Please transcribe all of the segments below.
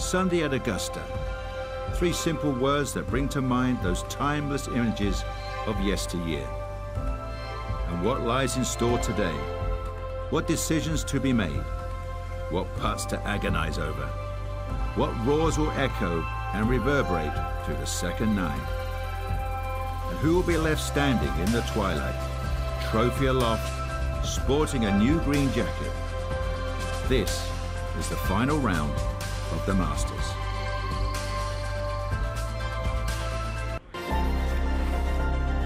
Sunday at Augusta. 3 simple words that bring to mind those timeless images of yesteryear. And what lies in store today? What decisions to be made? What putts to agonize over? What roars will echo and reverberate through the second 9? And who will be left standing in the twilight, trophy aloft, sporting a new green jacket? This is the final round of the Masters.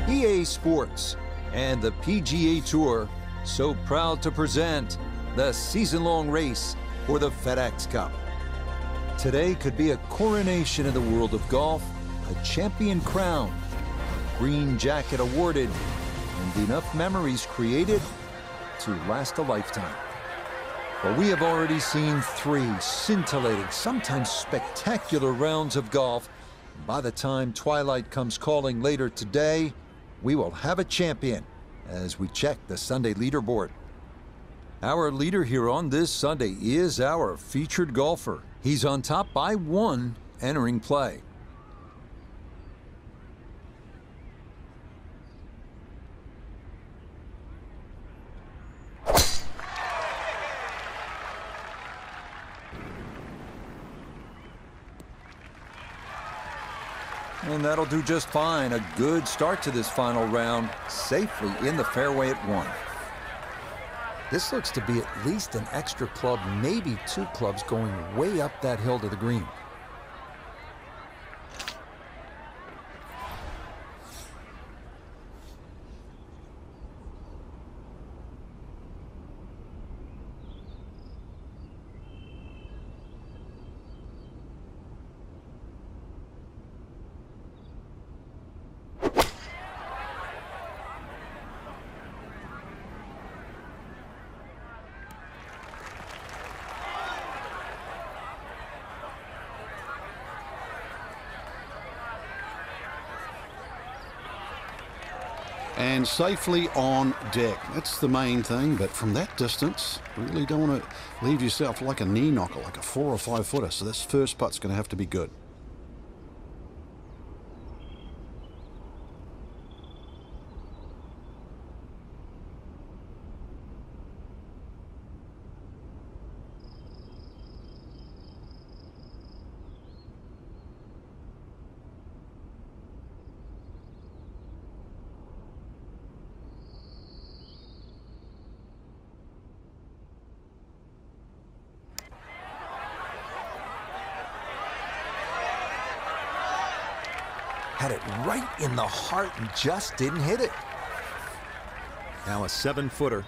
EA Sports and the PGA Tour so proud to present the season-long race for the FedEx Cup. Today could be a coronation in the world of golf, a champion crowned, a green jacket awarded, and enough memories created to last a lifetime. But we have already seen 3 scintillating, sometimes spectacular rounds of golf. By the time twilight comes calling later today, we will have a champion as we check the Sunday leaderboard. Our leader here on this Sunday is our featured golfer. He's on top by 1 entering play. And that'll do just fine. A good start to this final round, safely in the fairway at 1. This looks to be at least an extra club, maybe 2 clubs going way up that hill to the green. And safely on deck. That's the main thing, but from that distance, really don't want to leave yourself like a knee knocker, like a 4 or 5 footer. So this first putt's going to have to be good. Had it right in the heart and just didn't hit it. Now a 7-footer.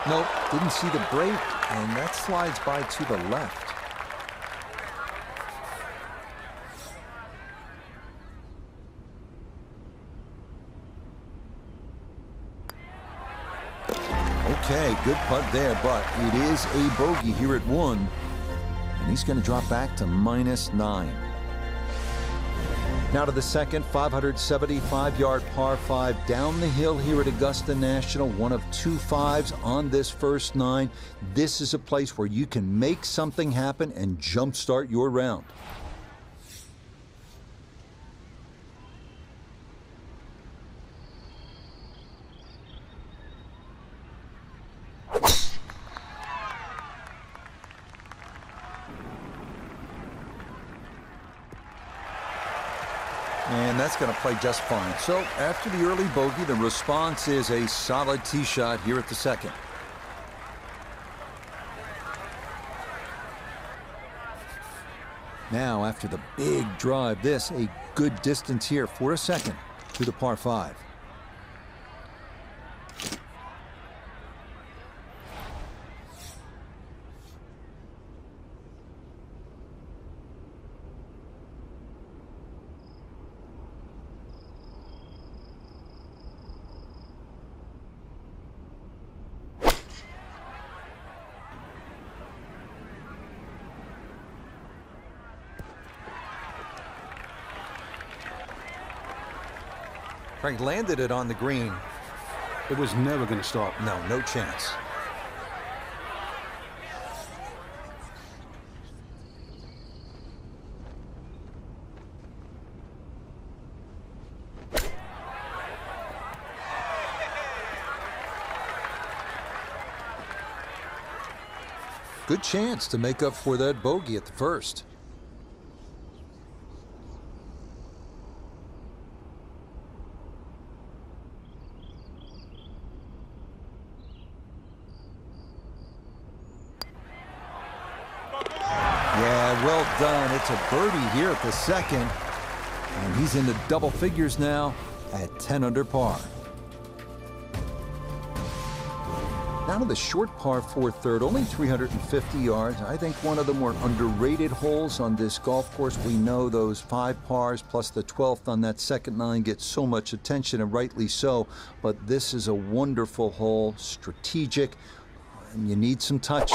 Nope, didn't see the break, and that slides by to the left. Okay, good putt there, but it is a bogey here at 1. And he's going to drop back to -9. Now to the second 575-yard par 5 down the hill here at Augusta National. One of 2 5s on this first 9. This is a place where you can make something happen and jumpstart your round. And that's going to play just fine. So after the early bogey, the response is a solid tee shot here at the second. Now after the big drive, this a good distance here for a second to the par 5. Frank landed it on the green. It was never going to stop. No, no chance. Good chance to make up for that bogey at the first. Yeah, well done. It's a birdie here at the second. And he's into double figures now at 10 under par. Down to the short par 4 third, only 350 yards. I think one of the more underrated holes on this golf course. We know those 5 pars plus the 12th on that second 9 get so much attention, and rightly so. But this is a wonderful hole, strategic, and you need some touch.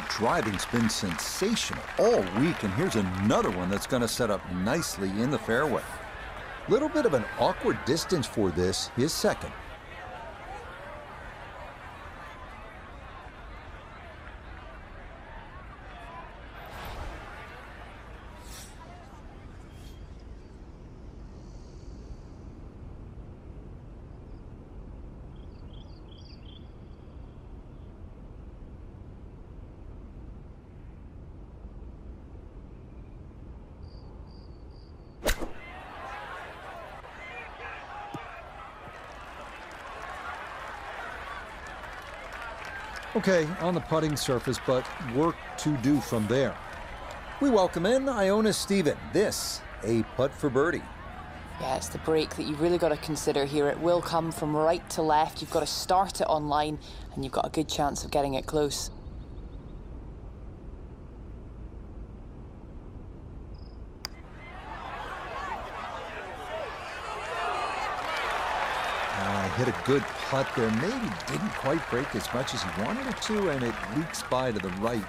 Driving's been sensational all week, and here's another one that's going to set up nicely in the fairway. Little bit of an awkward distance for this, his second. Okay, on the putting surface, but work to do from there. We welcome in Iona Stephen. This, a putt for birdie. Yeah, it's the break that you've really got to consider here. It will come from right to left. You've got to start it on line, and you've got a good chance of getting it close. Hit a good putt there. Maybe didn't quite break as much as he wanted it to, and it leaks by to the right.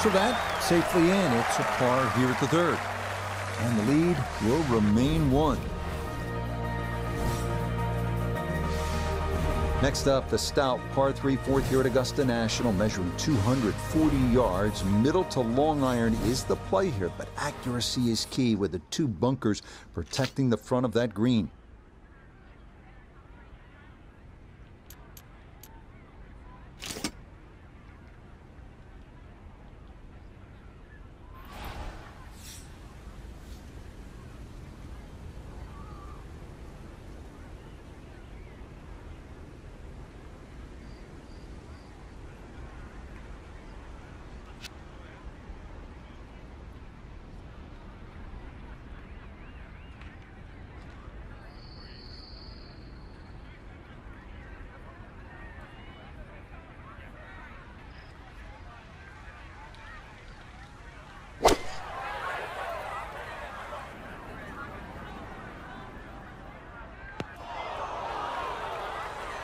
So that safely in. It's a par here at the third. And the lead will remain 1. Next up, the stout par 3 fourth here at Augusta National, measuring 240 yards. Middle to long iron is the play here, but accuracy is key with the 2 bunkers protecting the front of that green.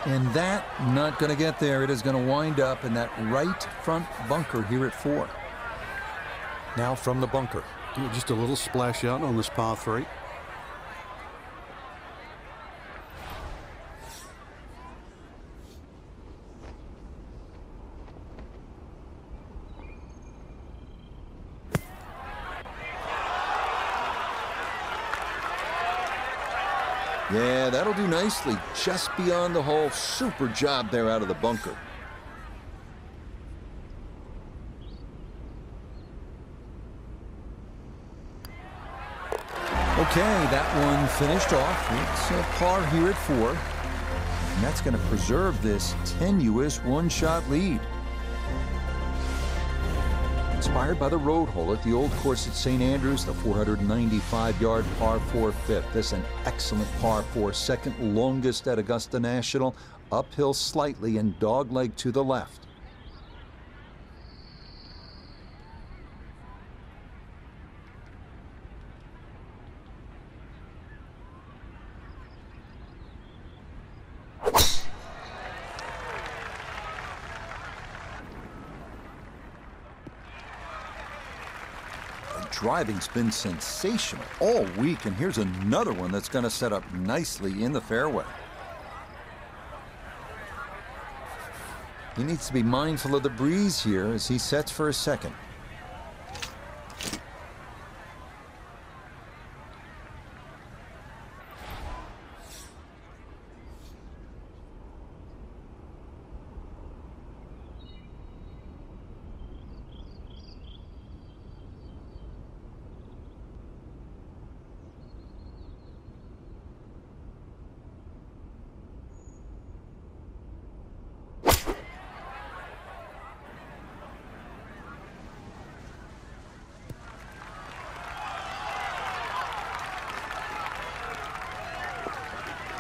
And that not going to get there. It is going to wind up in that right front bunker here at 4. Now from the bunker. Just a little splash out on this par 3. Yeah, that'll do nicely. Just beyond the hole. Super job there out of the bunker. Okay, that one finished off. It's a par here at 4. And that's going to preserve this tenuous one-shot lead. Inspired by the road hole at the old course at St. Andrews, the 495-yard par 4 fifth. This an excellent par 4, second longest at Augusta National. Uphill slightly and dogleg to the left. driving's been sensational all week, and here's another one that's going to set up nicely in the fairway. He needs to be mindful of the breeze here as he sets for his second.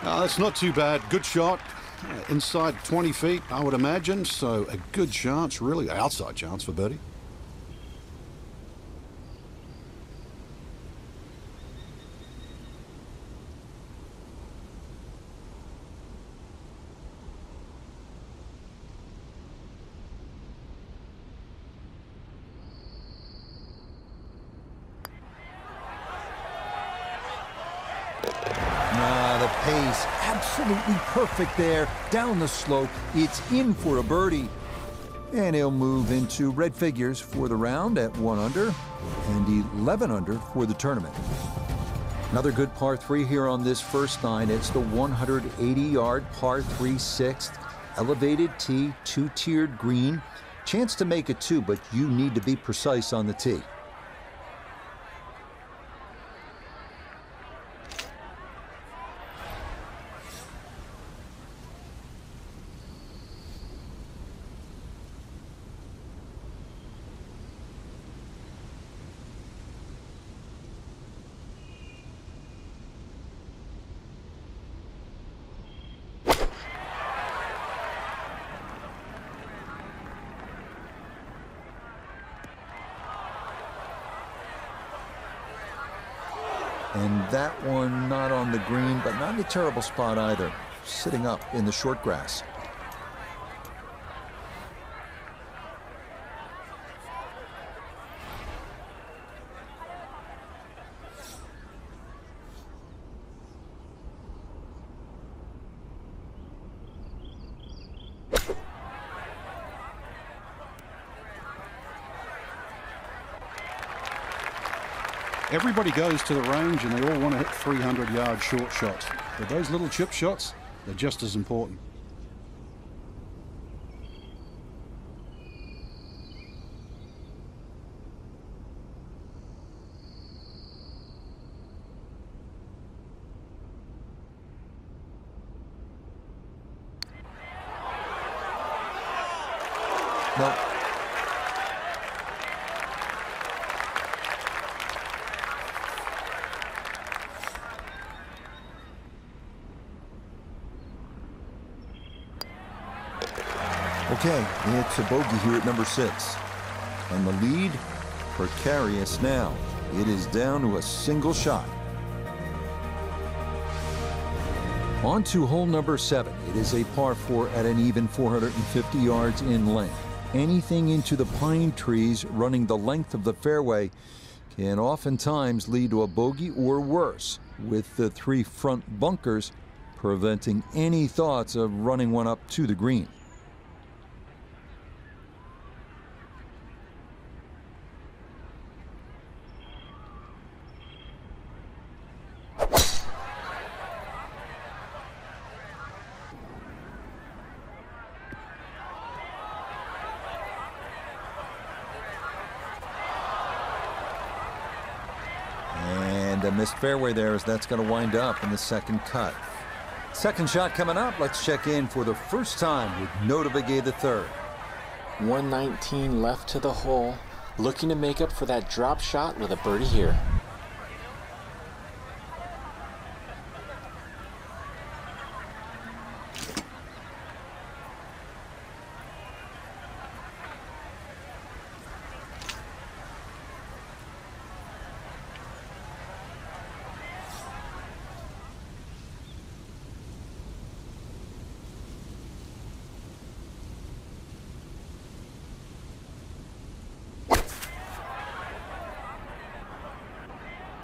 That's not too bad. Good shot. Inside 20 feet, I would imagine. So a good chance, really outside chance for birdie. Pace absolutely perfect there. Down the slope, it's in for a birdie. And he'll move into red figures for the round at 1 under and 11 under for the tournament. Another good par 3 here on this first nine. It's the 180-yard par 3 sixth. Elevated tee, 2-tiered green. Chance to make it 2, but you need to be precise on the tee. And that one not on the green, but not in a terrible spot either. Sitting up in the short grass. Everybody goes to the range and they all want to hit 300-yard short shots. But those little chip shots, they're just as important. Nope. Okay, it's a bogey here at number 6. And the lead, precarious now. It is down to a single shot. On to hole number 7. It is a par 4 at an even 450 yards in length. Anything into the pine trees running the length of the fairway can oftentimes lead to a bogey or worse, with the 3 front bunkers preventing any thoughts of running one up to the green. A missed fairway there as that's going to wind up in the second cut. Second shot coming up. Let's check in for the first time with Notah Begay III. 119 left to the hole. Looking to make up for that drop shot with a birdie here.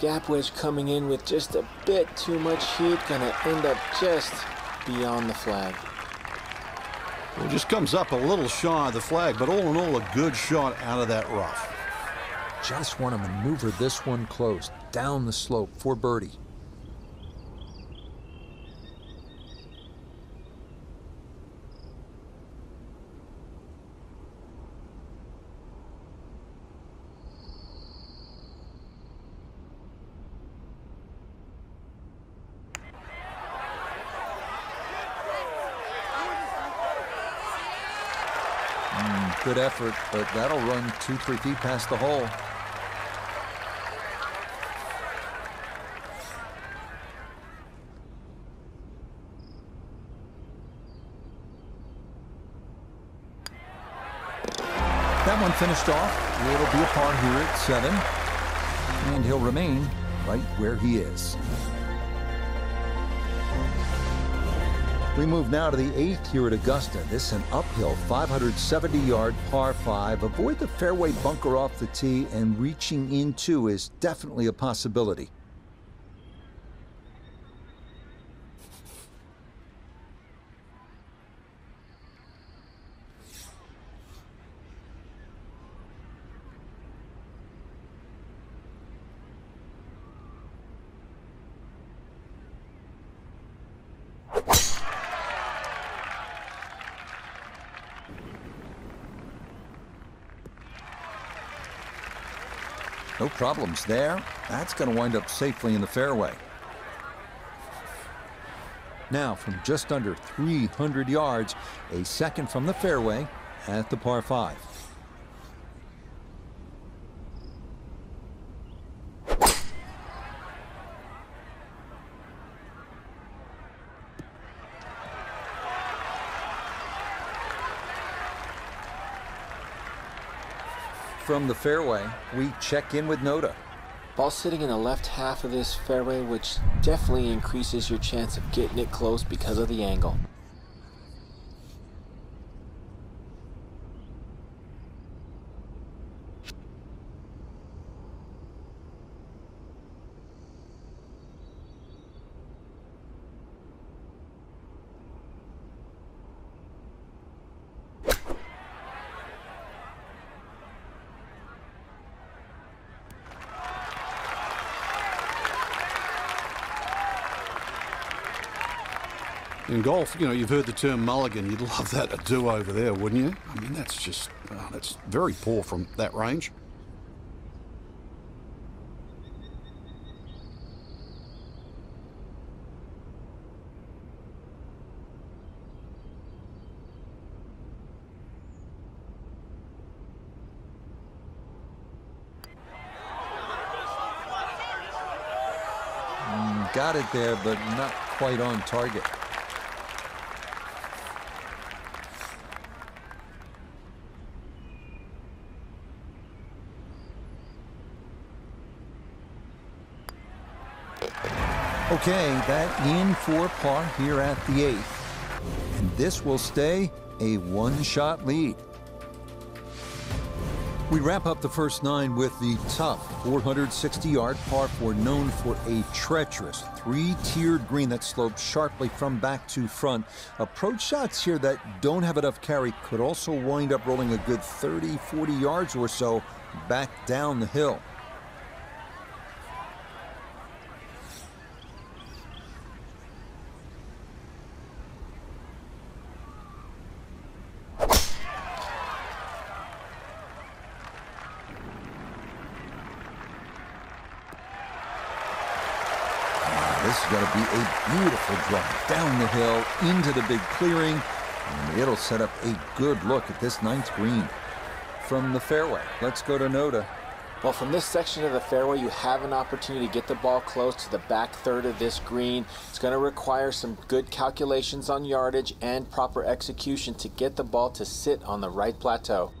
Gap wedge coming in with just a bit too much heat, gonna end up just beyond the flag. Well, it just comes up a little shy of the flag, but all in all, a good shot out of that rough. Just want to maneuver this one close, down the slope for birdie. Good effort, but that'll run 2-3 feet past the hole. That one finished off. It'll be a par here at 7. And he'll remain right where he is. We move now to the 8th here at Augusta. This is an uphill 570-yard par 5. Avoid the fairway bunker off the tee, and reaching into is definitely a possibility. No problems there. That's going to wind up safely in the fairway. Now, from just under 300 yards, a second from the fairway at the par 5. From the fairway, we check in with Noda. Ball sitting in the left half of this fairway, which definitely increases your chance of getting it close because of the angle. In golf, you know, you've heard the term mulligan. You'd love that to do over there, wouldn't you? I mean, that's just, that's very poor from that range. Got it there, but not quite on target. Okay, that in for par here at the 8th. And this will stay a one-shot lead. We wrap up the first 9 with the tough 460-yard par 4, known for a treacherous 3-tiered green that slopes sharply from back to front. Approach shots here that don't have enough carry could also wind up rolling a good 30-40 yards or so back down the hill. This is going to be a beautiful drop down the hill into the big clearing, and it'll set up a good look at this 9th green. From the fairway, let's go to Noda. Well, from this section of the fairway, you have an opportunity to get the ball close to the back third of this green. It's going to require some good calculations on yardage and proper execution to get the ball to sit on the right plateau.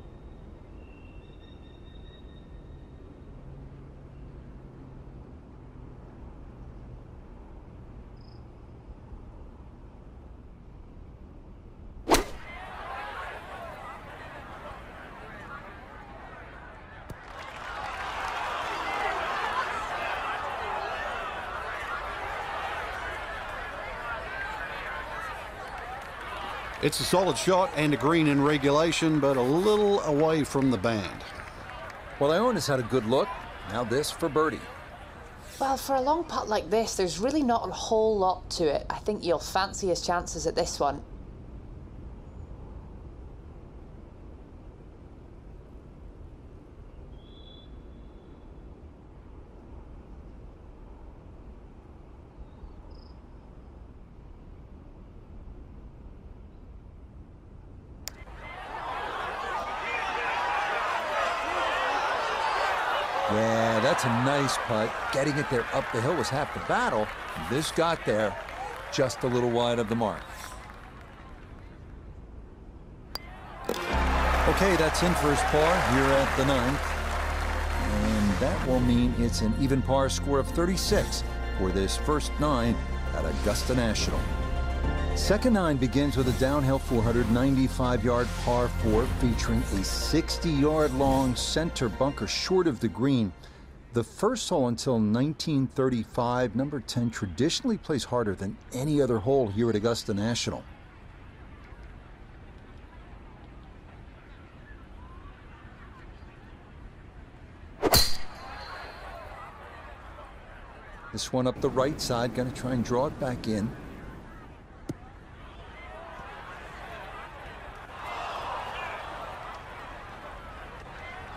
It's a solid shot and a green in regulation, but a little away from the band. Well, Iona's had a good look. Now this for birdie. Well, for a long putt like this, there's really not a whole lot to it. I think you'll fancy his chances at this one. Yeah, that's a nice putt. Getting it there up the hill was half the battle. This got there just a little wide of the mark. Okay, that's in for his par here at the 9th. And that will mean it's an even par score of 36 for this first 9 at Augusta National. Second 9 begins with a downhill 495-yard par 4 featuring a 60-yard long center bunker short of the green. The first hole until 1935, number 10 traditionally plays harder than any other hole here at Augusta National. This one up the right side, going to try and draw it back in.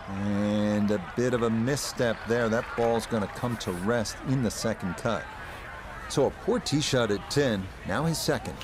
And a bit of a misstep there. That ball's going to come to rest in the second cut. So a poor tee shot at 10, now his second.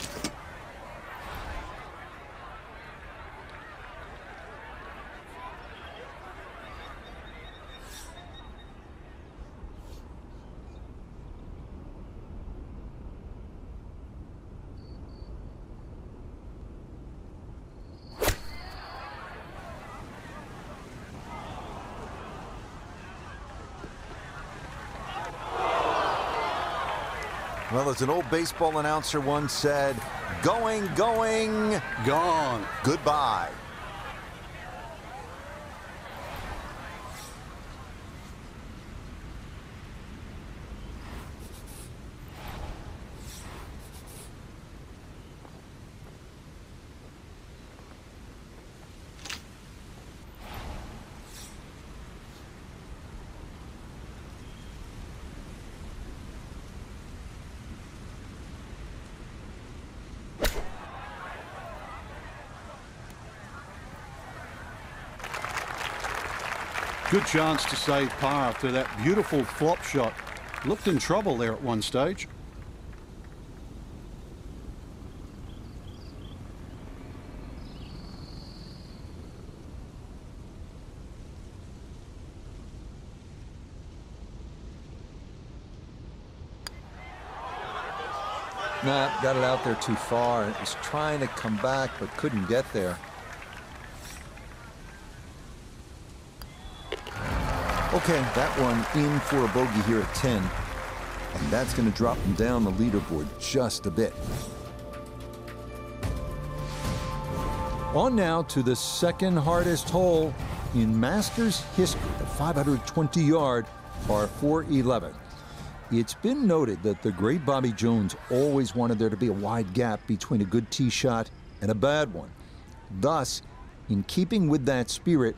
Well, as an old baseball announcer once said, going, going, Gone. goodbye. Good chance to save par after that beautiful flop shot. Looked in trouble there at one stage. Nah, got it out there too far. It was trying to come back, but couldn't get there. Okay, that one in for a bogey here at 10. And that's going to drop him down the leaderboard just a bit. On now to the second hardest hole in Masters history, the 520-yard par 411. It's been noted that the great Bobby Jones always wanted there to be a wide gap between a good tee shot and a bad one. Thus, in keeping with that spirit,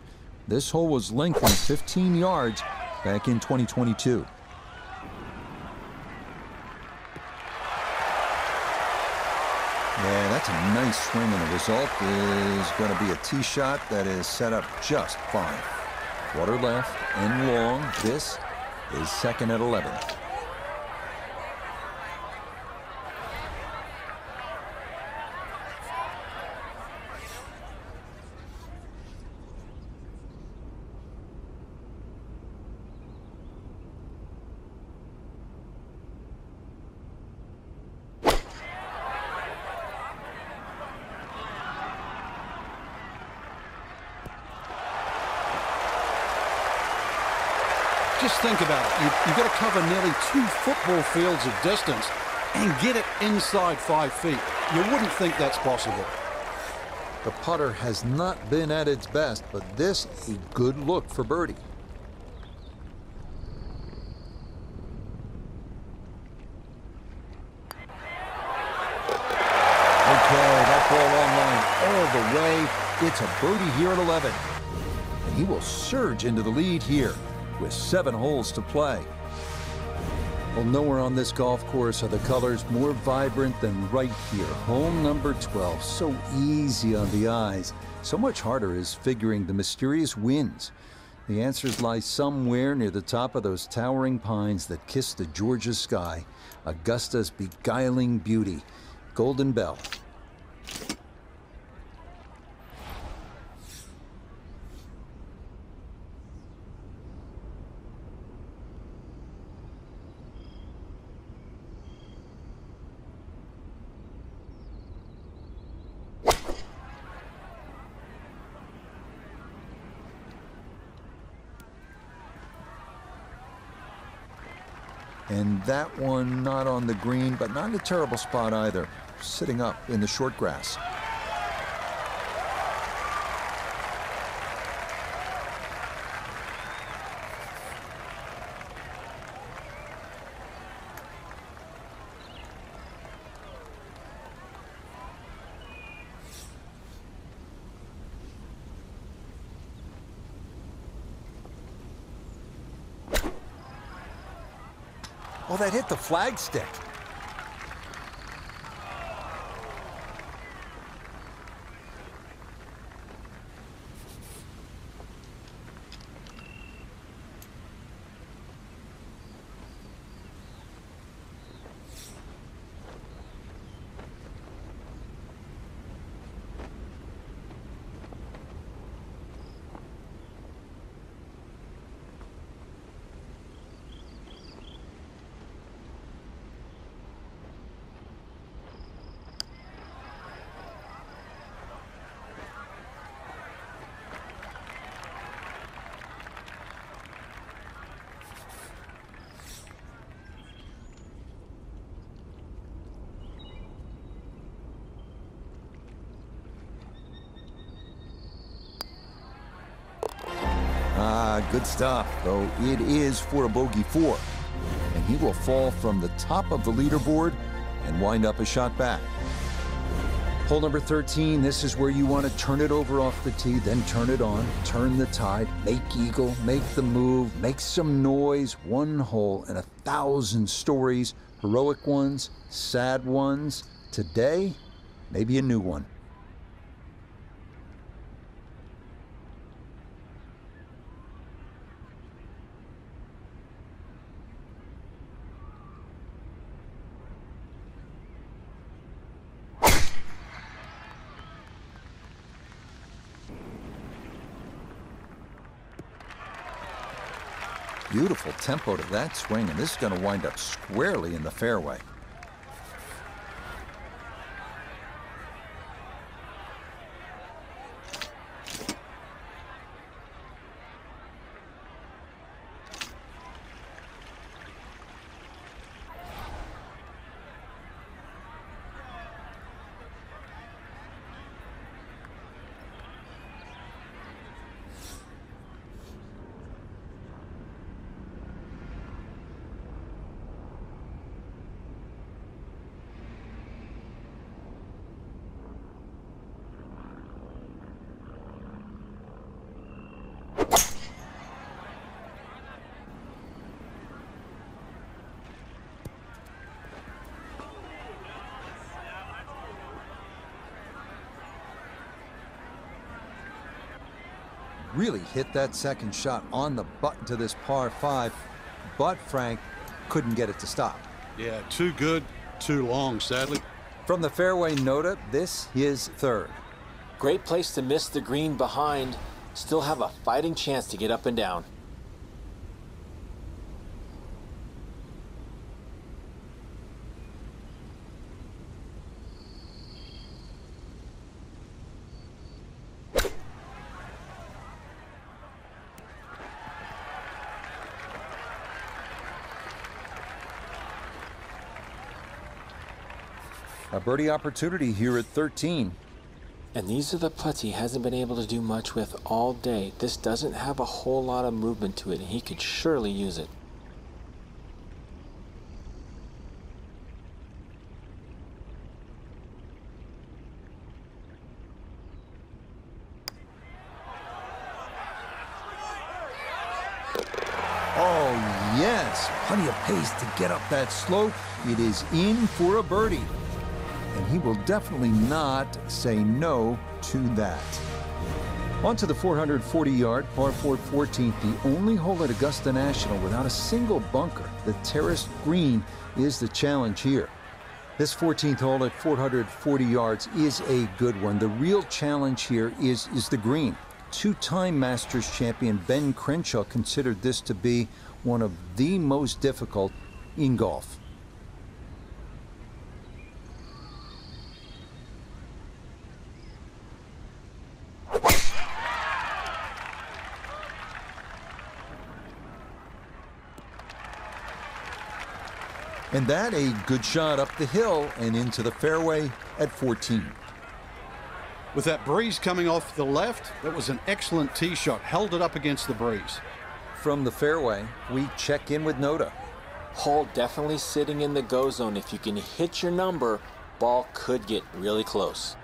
this hole was lengthened 15 yards back in 2022. Yeah, that's a nice swing, and the result is going to be a tee shot that is set up just fine. Water left and long. This is second at 11. Just think about it. You've got to cover nearly 2 football fields of distance and get it inside 5 feet. You wouldn't think that's possible. The putter has not been at its best, but this a good look for birdie. Okay, that ball long line all the way. It's a birdie here at 11. And he will surge into the lead here with 7 holes to play. Well, nowhere on this golf course are the colors more vibrant than right here. Hole number 12, so easy on the eyes. So much harder is figuring the mysterious winds. The answers lie somewhere near the top of those towering pines that kiss the Georgia sky. Augusta's beguiling beauty. Golden Bell. And that one not on the green, but not in a terrible spot either. Sitting up in the short grass. Oh, that hit the flagstick. Good stuff, though it is for a bogey 4. And he will fall from the top of the leaderboard and wind up a shot back. Hole number 13, this is where you want to turn it over off the tee, then turn it on, turn the tide, make eagle, make the move, make some noise. 1 hole and 1,000 stories, heroic ones, sad ones. Today, maybe a new one. Beautiful tempo to that swing, and this is going to wind up squarely in the fairway. Really hit that second shot on the button to this par 5, but Frank couldn't get it to stop. Yeah, too good, too long, sadly. From the fairway nota, this is 3rd. Great place to miss the green behind. Still have a fighting chance to get up and down. A birdie opportunity here at 13. And these are the putts he hasn't been able to do much with all day. This doesn't have a whole lot of movement to it, and he could surely use it. Yes, plenty of pace to get up that slope. It is in for a birdie. And he will definitely not say no to that. On to the 440-yard par 4 14th, the only hole at Augusta National without a single bunker. The terraced green is the challenge here. This 14th hole at 440 yards is a good one. The real challenge here is the green. Two-time Masters champion Ben Crenshaw considered this to be one of the most difficult in golf. And that a good shot up the hill and into the fairway at 14. With that breeze coming off the left, that was an excellent tee shot. Held it up against the breeze. From the fairway, we check in with Noda. Hole definitely sitting in the go zone. If you can hit your number, ball could get really close.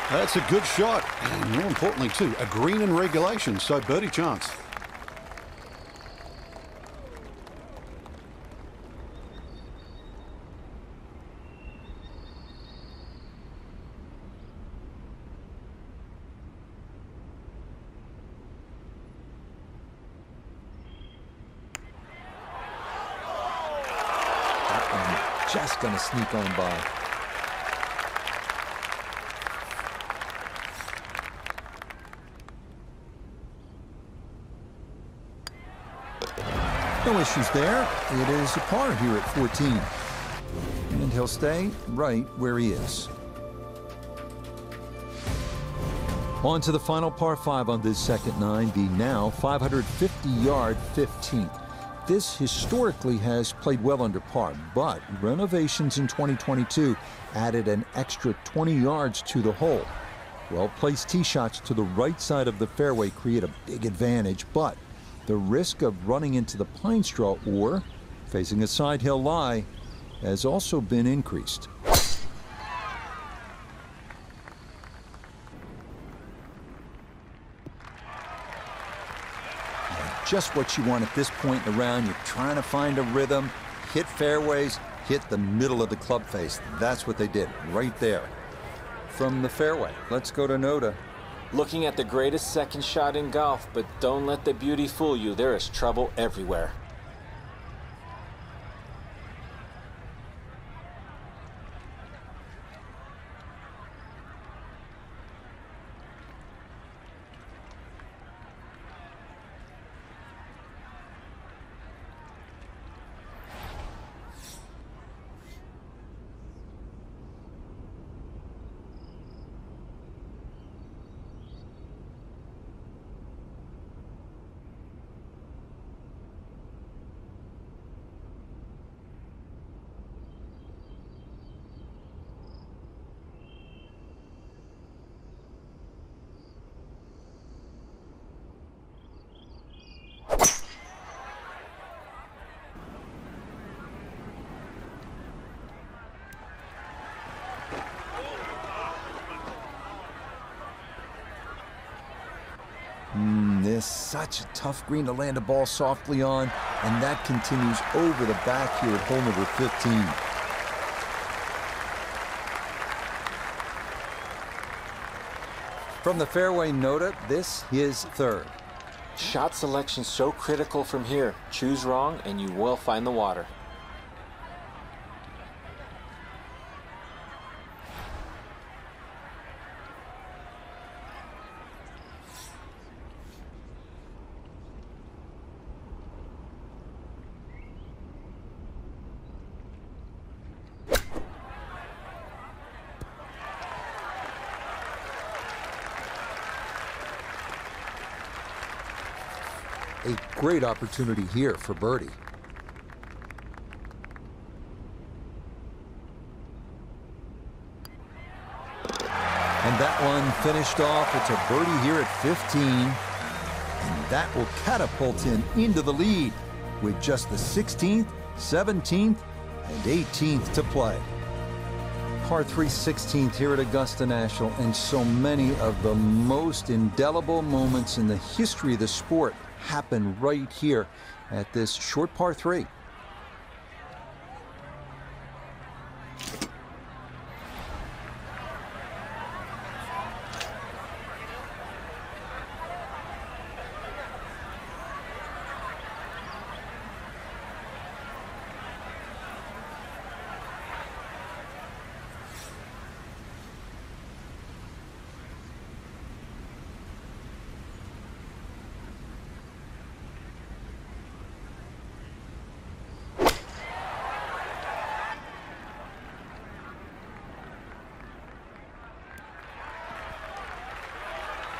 That's a good shot, and more importantly too, a green in regulation, so birdie chance. That one just gonna sneak on by. No issues there. It is a par here at 14. And he'll stay right where he is. On to the final par 5 on this second 9, the now 550-yard 15th. This historically has played well under par, but renovations in 2022 added an extra 20 yards to the hole. Well-placed tee shots to the right side of the fairway create a big advantage, but the risk of running into the pine straw or facing a side hill lie has also been increased. Just what you want at this point in the round. You're trying to find a rhythm, hit fairways, hit the middle of the club face. That's what they did right there. From the fairway, let's go to Noda. Looking at the greatest second shot in golf, but don't let the beauty fool you. There is trouble everywhere. This such a tough green to land a ball softly on, and that continues over the back here at hole number 15. From the fairway, Noda, this is third. Shot selection so critical from here. Choose wrong and you will find the water. A great opportunity here for birdie. And that one finished off. It's a birdie here at 15. And that will catapult him into the lead with just the 16th, 17th, and 18th to play. Par 3 16th here at Augusta National, and so many of the most indelible moments in the history of the sport happen right here at this short par 3.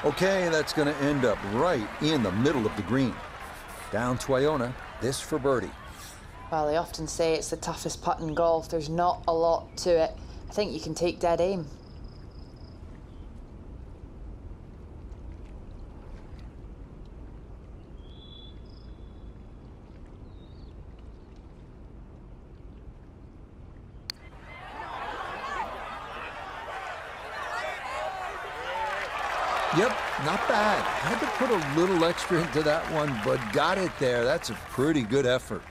Okay, that's going to end up right in the middle of the green. Down to Iona, this for birdie. Well, they often say it's the toughest putt in golf. There's not a lot to it. I think you can take dead aim. Yep, not bad. Had to put a little extra into that one, but got it there. That's a pretty good effort.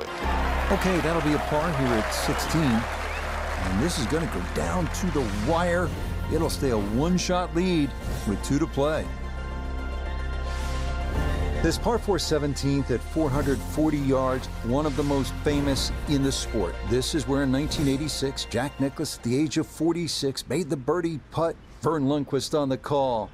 Okay, that'll be a par here at 16. And this is going to go down to the wire. It'll stay a one-shot lead with 2 to play. This par 4 17th at 440 yards, one of the most famous in the sport. This is where in 1986, Jack Nicklaus, at the age of 46, made the birdie putt. Vern Lundquist on the call.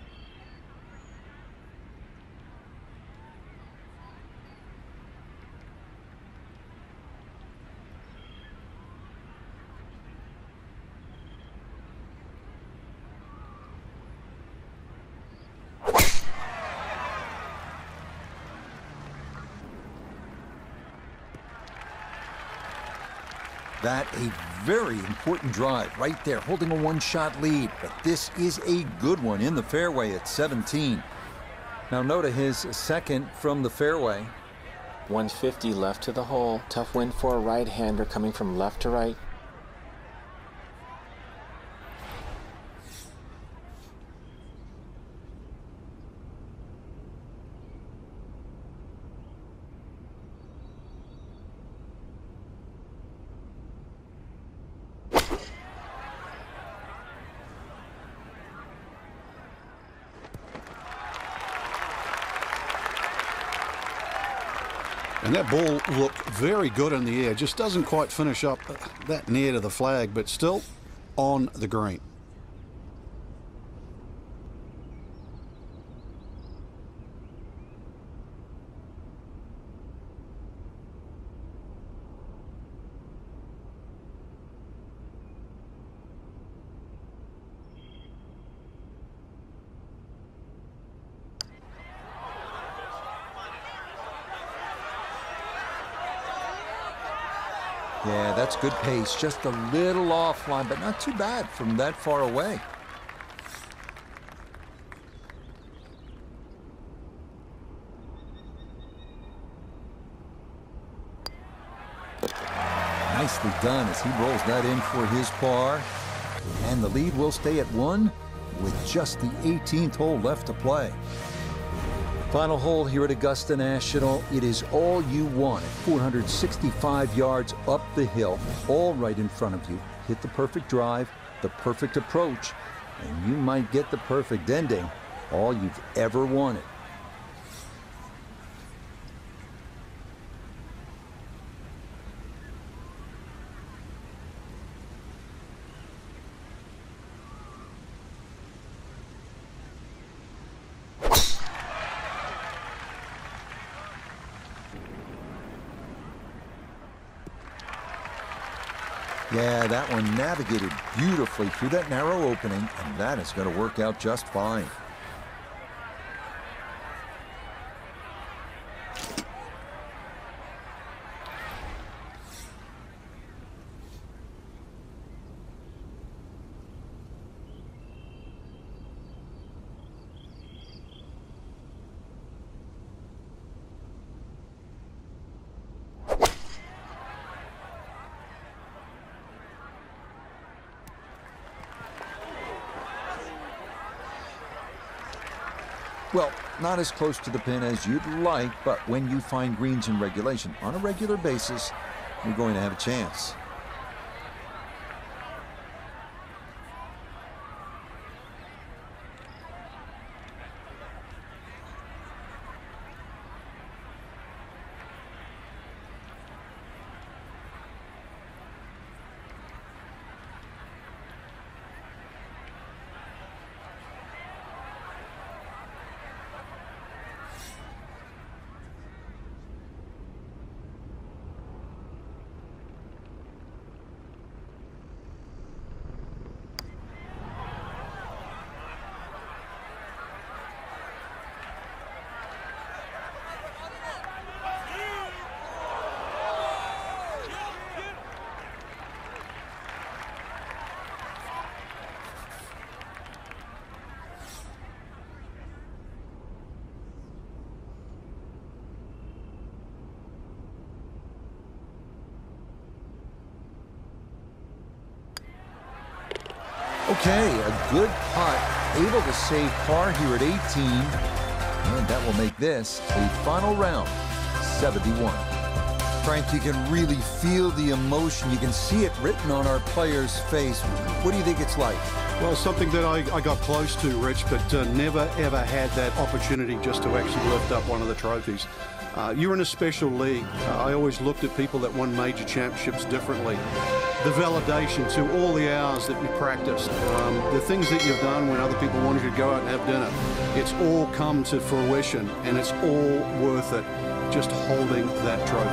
That a very important drive right there, holding a one-shot lead. But this is a good one in the fairway at 17. Now Noda, his second from the fairway. 150 left to the hole. Tough win for a right-hander coming from left to right. And that ball looked very good in the air. Just doesn't quite finish up that near to the flag, but still on the green. Yeah, that's good pace. Just a little offline, but not too bad from that far away. Nicely done as he rolls that in for his par. And the lead will stay at 1 with just the 18th hole left to play. Final hole here at Augusta National. It is all you want at 465 yards up the hill, all right in front of you. Hit the perfect drive, the perfect approach, and you might get the perfect ending, all you've ever wanted. Yeah, that one navigated beautifully through that narrow opening, and that is going to work out just fine. Well, not as close to the pin as you'd like, but when you find greens in regulation on a regular basis, you're going to have a chance. Okay, a good putt, able to save par here at 18, and that will make this a final round, 71. Frank, you can really feel the emotion. You can see it written on our player's face. What do you think it's like? Well, something that I got close to, Rich, but never, ever had that opportunity just to actually lift up one of the trophies. You're in a special league. I always looked at people that won major championships differently. The validation to all the hours that you practiced, the things that you've done when other people wanted you to go out and have dinner, it's all come to fruition, and it's all worth it just holding that trophy.